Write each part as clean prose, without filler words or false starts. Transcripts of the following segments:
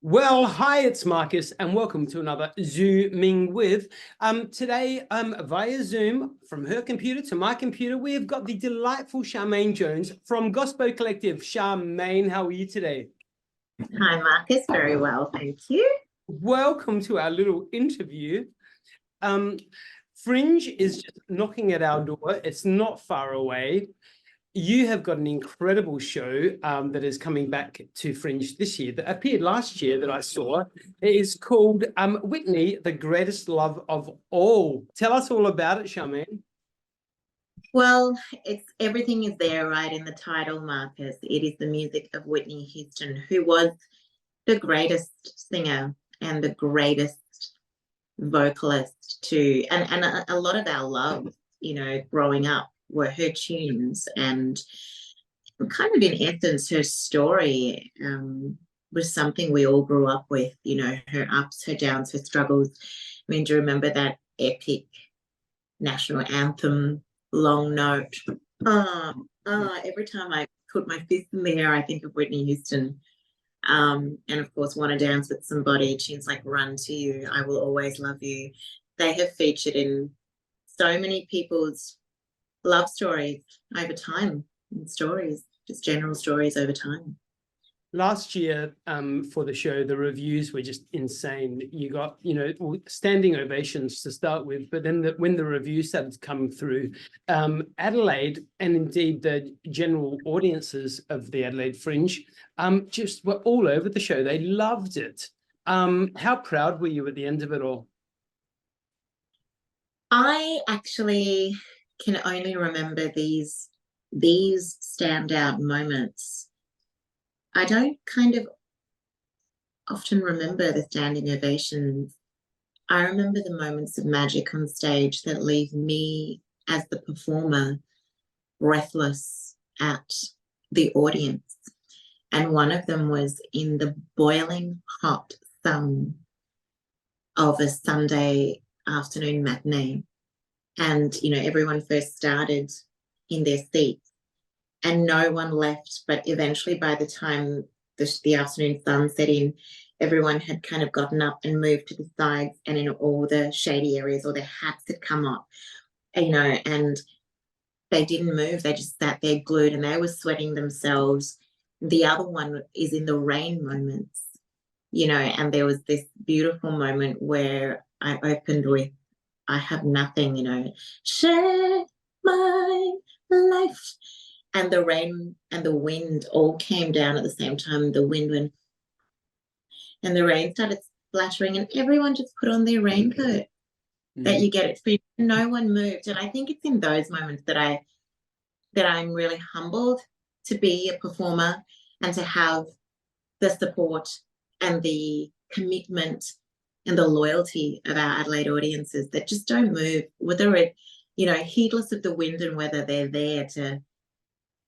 Well, hi, it's Marcus, and welcome to another Zooming with. Today, via Zoom, from her computer to my computer, we have got the delightful Charmaine Jones from Gospo Collective. Charmaine, how are you today? Hi, Marcus. Very well, thank you. Welcome to our little interview. Fringe is just knocking at our door. It's not far away. You have got an incredible show that is coming back to Fringe this year that appeared last year that I saw. It is called Whitney, the Greatest Love of All. Tell us all about it, Charmaine. Well, everything is there right in the title, Marcus. It is the music of Whitney Houston, who was the greatest singer and the greatest vocalist and a lot of our love, growing up were her tunes, and kind of in essence her story was something we all grew up with, her ups, her downs, her struggles. I mean, do you remember that epic national anthem, Long Note? Every time I put my fist in the air, I think of Whitney Houston. And of course, Want to Dance with Somebody, tunes like Run to You, I Will Always Love You. They have featured in so many people's love stories over time, and stories, just general stories over time. Last year, for the show, the reviews were just insane. You got, standing ovations to start with, but then when the reviews started coming through, Adelaide, and indeed the general audiences of the Adelaide Fringe, just were all over the show. They loved it. How proud were you at the end of it all? I actually can only remember these standout moments. I don't kind of often remember the standing ovations. I remember the moments of magic on stage that leave me as the performer breathless at the audience. And one of them was in the boiling hot sun of a Sunday afternoon matinee. And, everyone first started in their seats and no one left. But eventually, by the time the afternoon sun set in, everyone had kind of gotten up and moved to the sides and in all the shady areas, or their hats had come up, and they didn't move. They just sat there glued, and they were sweating themselves. The other one is in the rain moments, and there was this beautiful moment where I opened with, I have nothing, share my life. And the rain and the wind all came down at the same time. The wind went, and the rain started splattering, and everyone just put on their raincoat. That you get it free. No one moved. And I think it's in those moments that I'm really humbled to be a performer and to have the support and the commitment and the loyalty of our Adelaide audiences that just don't move, whether it, heedless of the wind and weather. They're there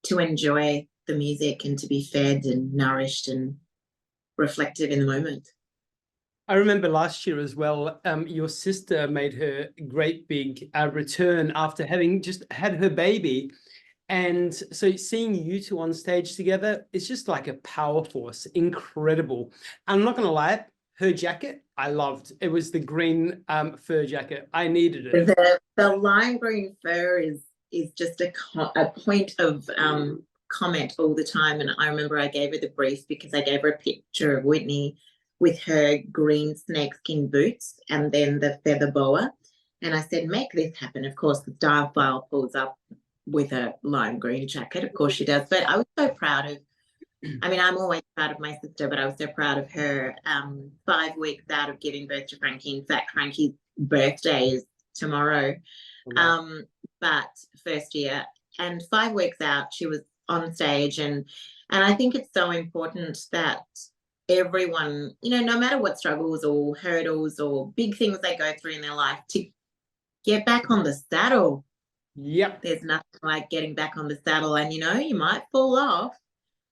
to enjoy the music and to be fed and nourished and reflective in the moment. I remember last year as well, your sister made her great big return after having just had her baby. And so seeing you two on stage together, it's just like a power force, incredible. I'm not going to lie, her jacket, I loved. It was the green fur jacket. I needed it. The lime green fur is just a point of comment all the time. And I remember I gave her the brief because I gave her a picture of Whitney with her green snakeskin boots and then the feather boa. And I said, make this happen. Of course, the style file pulls up with a lime green jacket. Of course she does. But I was so proud of, I'm always proud of my sister, but I was so proud of her. 5 weeks out of giving birth to Frankie. In fact, Frankie's birthday is tomorrow. Wow. But first year, and 5 weeks out, she was on stage. And I think it's so important that everyone, no matter what struggles or hurdles or big things they go through in their life, to get back on the saddle. Yep. There's nothing like getting back on the saddle, and you might fall off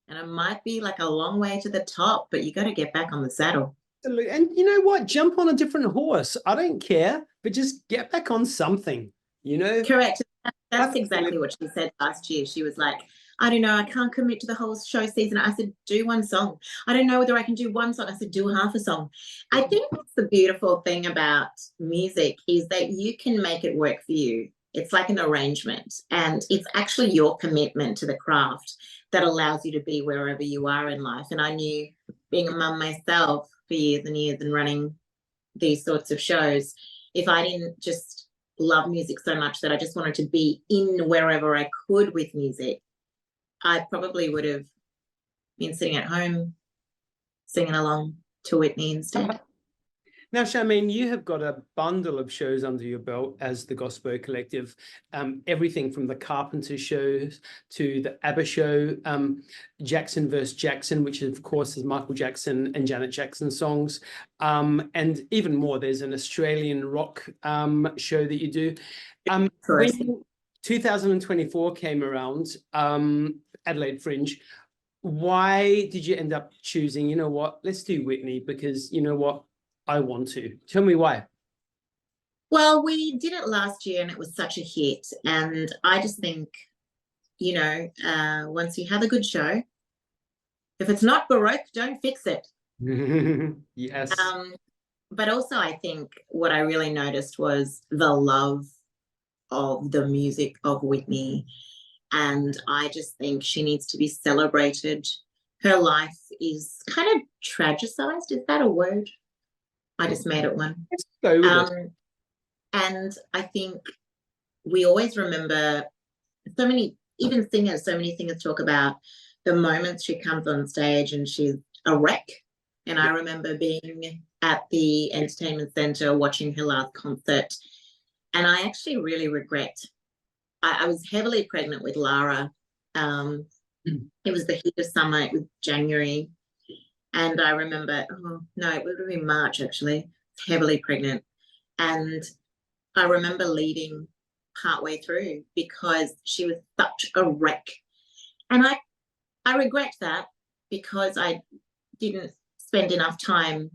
and it might be like a long way to the top, but you got to get back on the saddle. And you know what? Jump on a different horse. I don't care, but just get back on something, Correct. That's exactly what she said last year. She was like, I don't know, I can't commit to the whole show season. I said, do one song. I don't know whether I can do one song. I said, do half a song. I think that's the beautiful thing about music, is that you can make it work for you. It's like an arrangement, and it's actually your commitment to the craft that allows you to be wherever you are in life. And I knew, being a mum myself for years and years and running these sorts of shows, if I didn't just love music so much that I just wanted to be in wherever I could with music, I probably would have been sitting at home singing along to Whitney instead. Now, Charmaine, you have got a bundle of shows under your belt as the Gospo Collective, everything from the Carpenter shows to the ABBA show, Jackson vs. Jackson, which of course is Michael Jackson and Janet Jackson songs, and even more. There's an Australian rock show that you do. When 2024 came around, Adelaide Fringe, why did you end up choosing, you know what, let's do Whitney, because you know what, I want to. Tell me why. Well, we did it last year and it was such a hit. And I just think, you know, once you have a good show, if it's not Baroque, don't fix it. Yes. But also I think what I really noticed was the love of the music of Whitney. And I just think she needs to be celebrated. Her life is kind of tragicized. Is that a word? I just made it one. Let's go with it. And I think we always remember so many, even singers, so many singers talk about the moments she comes on stage and she's a wreck. And I remember being at the entertainment centre watching her last concert. And I actually really regret, I was heavily pregnant with Lara. It was the heat of summer, it was January. And I remember, oh no, it would have been March actually, heavily pregnant. And I remember leaving partway through because she was such a wreck. And I regret that, because I didn't spend enough time,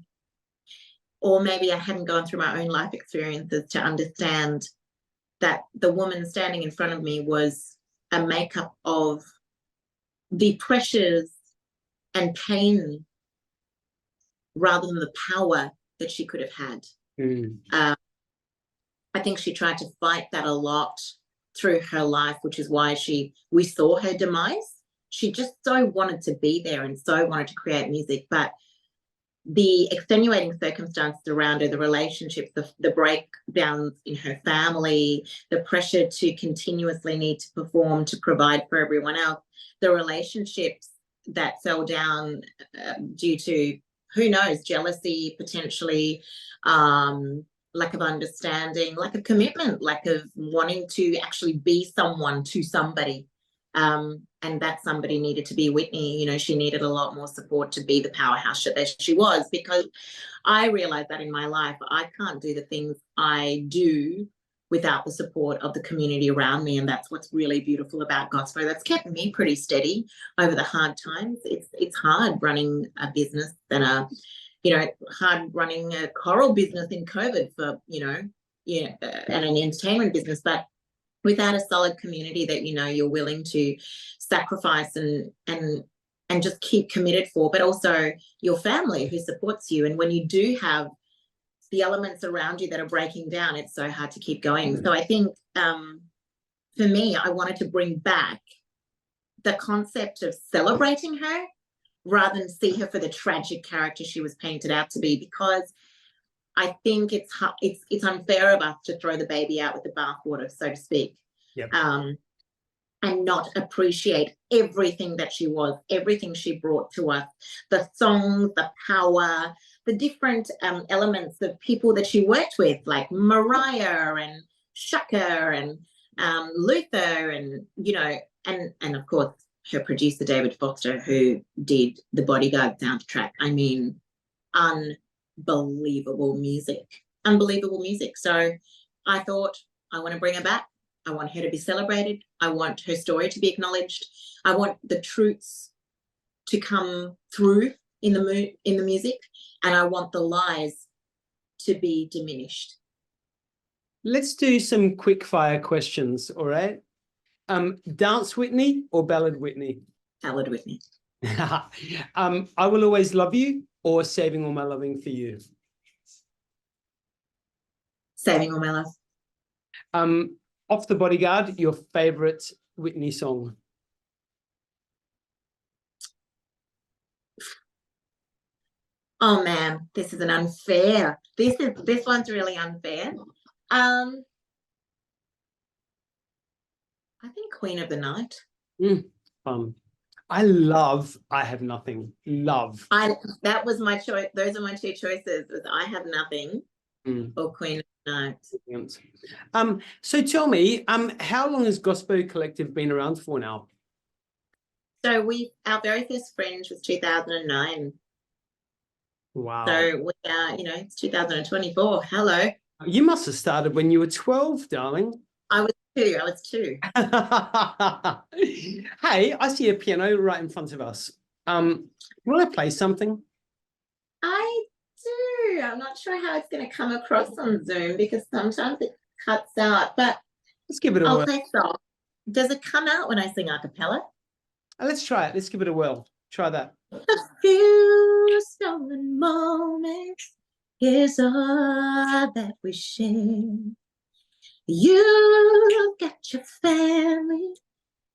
or maybe I hadn't gone through my own life experiences to understand that the woman standing in front of me was a makeup of the pressures and pain rather than the power that she could have had. I think she tried to fight that a lot through her life, which is why we saw her demise. She just so wanted to be there and so wanted to create music, but the extenuating circumstances around her, the relationships, the breakdowns in her family, the pressure to continuously need to perform to provide for everyone else, the relationships that fell down due to, who knows, jealousy, potentially, lack of understanding, lack of commitment, lack of wanting to actually be someone to somebody. And that somebody needed to be Whitney. You know, she needed a lot more support to be the powerhouse that she was, because I realized that in my life, I can't do the things I do without the support of the community around me. And that's what's really beautiful about Gospo. That's kept me pretty steady over the hard times. It's hard running a business and hard running a choral business in COVID for, and an entertainment business, but without a solid community that, you're willing to sacrifice and just keep committed for, but also your family who supports you. And when you do have the elements around you that are breaking down, it's so hard to keep going. So I think for me, I wanted to bring back the concept of celebrating her rather than see her for the tragic character she was painted out to be, because I think it's unfair of us to throw the baby out with the bathwater, so to speak. Yep. And not appreciate everything that she was, everything she brought to us, the songs, the power, the different elements of people that she worked with, like Mariah and Shaka and Luther, and and of course her producer David Foster, who did the Bodyguard soundtrack. I mean, unbelievable music. So I thought, I want to bring her back. I want her to be celebrated. I want her story to be acknowledged. I want the truths to come through in the music, and I want the lies to be diminished. Let's do some quick fire questions, all right? Dance Whitney or Ballad Whitney? Ballad Whitney. I Will Always Love You or Saving All My Loving for You? Saving All My Love. Off the Bodyguard, your favorite Whitney song? Oh man, this is an unfair. This one's really unfair. I think Queen of the Night. I love I Have Nothing. Love. That was my choice. Those are my two choices. Was I Have Nothing or Queen of the Night. So tell me, how long has Gospo Collective been around for now? So our very first Fringe was 2009. Wow. So we are, it's 2024. Hello. You must have started when you were 12, darling. I was two. Hey, I see a piano right in front of us. Will I play something? I do. I'm not sure how it's going to come across on Zoom because sometimes it cuts out, but let's give it a whirl. I'll play song. Does it come out when I sing a cappella? Let's try it. Let's give it a whirl. Try that. A few stolen moments is all that we share. You've got your family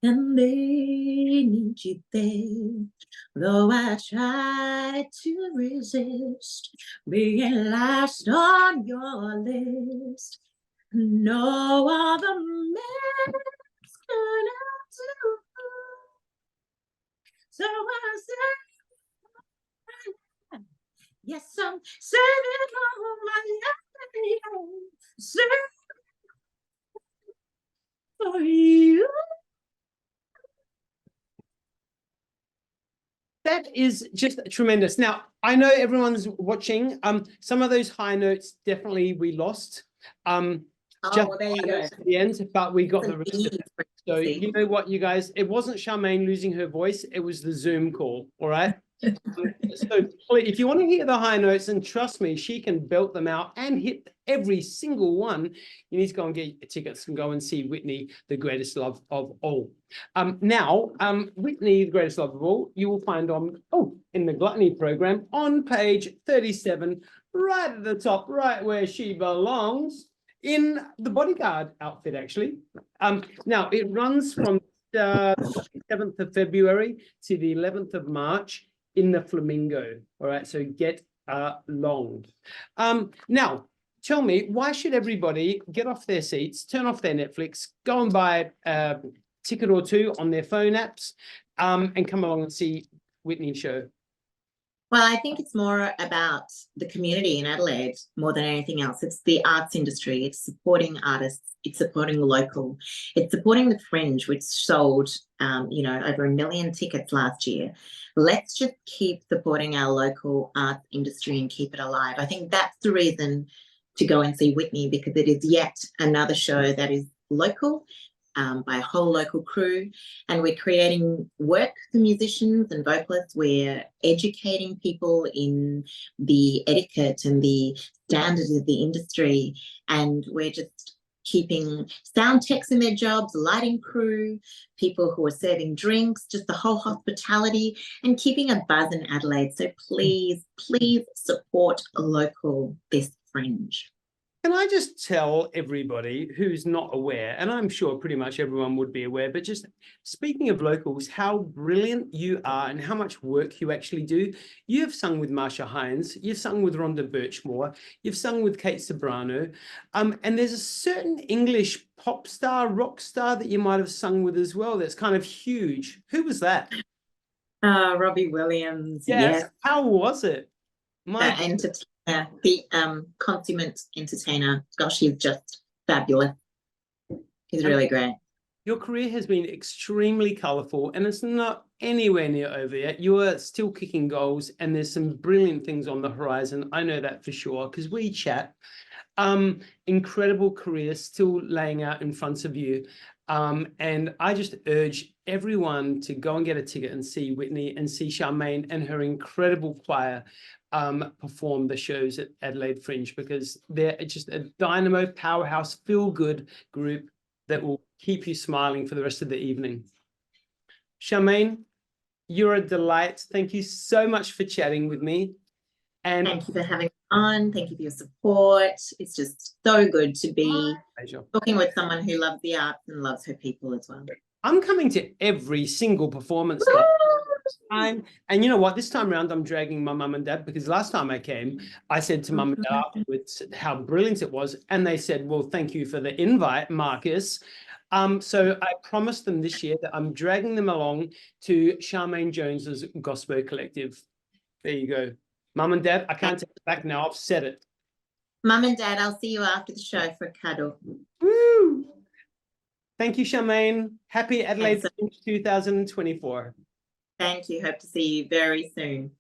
and they need you there. Though I try to resist being last on your list, no other man's gonna do. So I say, yes, I'm saving all my life, saving for you. That is just tremendous. Now, I know everyone's watching. Some of those high notes definitely we lost. Just there you go. At the end, but we got the rest of it. So you know what, you guys, it wasn't Charmaine losing her voice, it was the Zoom call, all right? So if you want to hear the high notes, and trust me, she can belt them out and hit every single one, you need to go and get your tickets and go and see Whitney, the greatest love of all. Whitney, the greatest love of all, you will find in the Gluttony program on page 37, right at the top, right where she belongs, in the bodyguard outfit, actually. Now, it runs from the 7th of February to the 11th of March in the Flamingo. All right, so get along. Now, tell me, why should everybody get off their seats, turn off their Netflix, go and buy a ticket or two on their phone apps, and come along and see Whitney show? Well, I think it's more about the community in Adelaide more than anything else. It's the arts industry. It's supporting artists. It's supporting the local. It's supporting the Fringe, which sold, over 1 million tickets last year. Let's just keep supporting our local arts industry and keep it alive. I think that's the reason to go and see Whitney, because it is yet another show that is local, by a whole local crew, and we're creating work for musicians and vocalists. We're educating people in the etiquette and the standards of the industry, and we're just keeping sound techs in their jobs, lighting crew, people who are serving drinks, just the whole hospitality, and keeping a buzz in Adelaide. So please, please support a local this Fringe. Can I just tell everybody who's not aware, and I'm sure pretty much everyone would be aware, but just speaking of locals, how brilliant you are and how much work you actually do. You've sung with Markus Hamence, you've sung with Rhonda Birchmore, you've sung with Kate Sobrano, and there's a certain English pop star, rock star that you might have sung with as well that's kind of huge. Who was that? Robbie Williams. Yes. How was it? The consummate entertainer. Gosh, he's just fabulous. He's really great. Your career has been extremely colourful, and it's not anywhere near over yet. You are still kicking goals, and there's some brilliant things on the horizon. I know that for sure, because we chat. Incredible career still laying out in front of you. And I just urge everyone to go and get a ticket and see Whitney and see Charmaine and her incredible choir perform the shows at Adelaide Fringe, because they're just a dynamo, powerhouse, feel-good group that will keep you smiling for the rest of the evening. Charmaine, you're a delight. Thank you so much for chatting with me. And thank you for having me on. Thank you for your support. It's just so good to be talking with someone who loves the arts and loves her people as well. I'm coming to every single performance time. And you know what? This time around, I'm dragging my mum and dad, because last time I came, I said to mum and dad afterwards how brilliant it was. And they said, well, thank you for the invite, Markus. So I promised them this year that I'm dragging them along to Charmaine Jones's Gospo Collective. There you go. Mum and dad, I can't take it back now. I've said it. Mum and dad, I'll see you after the show for a cuddle. Woo! Thank you, Charmaine. Happy Adelaide Fringe 2024. Thank you. Hope to see you very soon.